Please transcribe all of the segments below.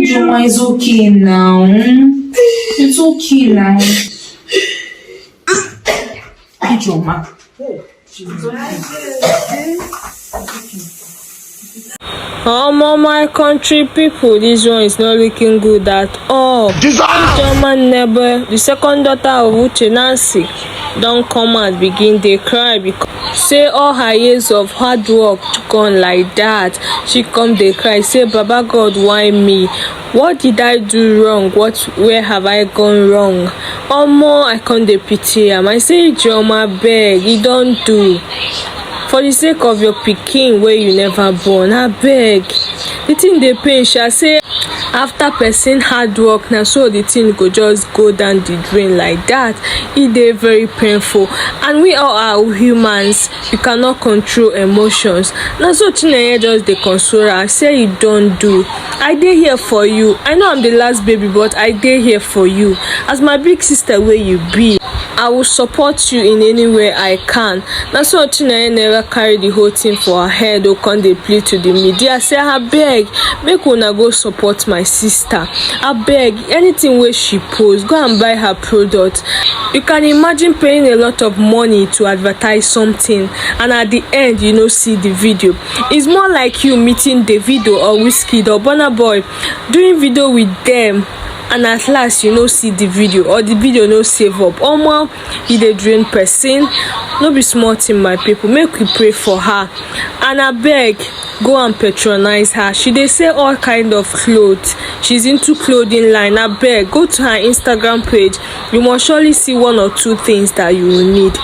Ijeoma is okay now. It's okay now. Ijeoma. My country people, this one is not looking good at all. Ijeoma Nnebe, the second daughter of Uche Nancy, don't come and begin they cry because say all her years of hard work gone like that. She come they cry, say Baba God, why me? What did I do wrong? Where have I gone wrong? I can't dey pity am. I say Ijeoma beg, you don't do. For the sake of your pikin where you never born, I beg. The thing they pain, shall say after person hard work now, so the thing go just go down the drain like that. It is very painful, and we all are humans. You cannot control emotions. Now so Chinenye just the console her, say you don't do. I dey here for you. I know I'm the last baby, but I dey here for you as my big sister where you be. I will support you in any way I can. Now so Chinenye never carry the whole thing for her head or can they plead to the media. Say I beg, make una go support my sister. I beg, anything where she posts, go and buy her product. You can imagine paying a lot of money to advertise something, and at the end you know see the video. It's more like you meeting davido or Wizkid or Burna Boy, doing video with them, and at last you know see the video, or the video no save up. You dey drain person. No be small thing, my people. Make we pray for her, and I beg, go and patronize her. She dey sell all kind of clothes. She's into clothing line. I beg, go to her Instagram page. You must surely see one or two things that you will need.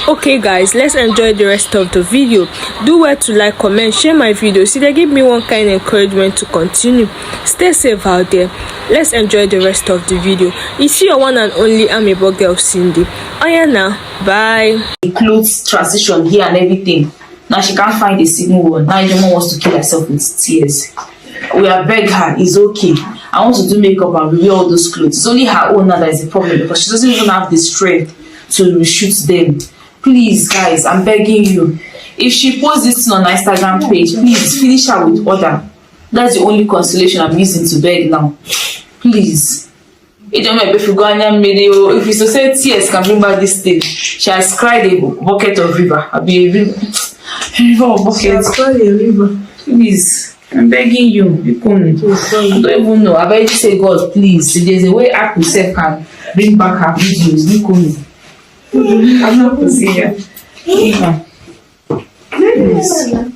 Okay guys, let's enjoy the rest of the video. Do well to like, comment, share my video. See, they give me one kind of encouragement to continue. Stay safe out there. Let's enjoy the rest of the video. It's your one and only amiable girl Cindy. Oh yeah, now bye. Clothes transition here and everything. Now she can't find a single one. Now Ijeoma wants to kill herself with tears. We are beg her, it's okay. I want to do makeup and review all those clothes. It's only her own now that is the problem, because she doesn't even have the strength to reshoot them. Please guys, I'm begging you. If she posts this thing on her Instagram page, please finish her with order. That's the only consolation I'm using to beg now. Please. Ijeoma, if you go and if you say tears can bring back this thing, she has cried a bucket of river. I'll be a river. River or bucket. She has cried a river. Please. I'm begging you. People, I don't even know. I beg you say, God, please. If there's a way Apple self can bring back her videos, I'm not to see her. Please.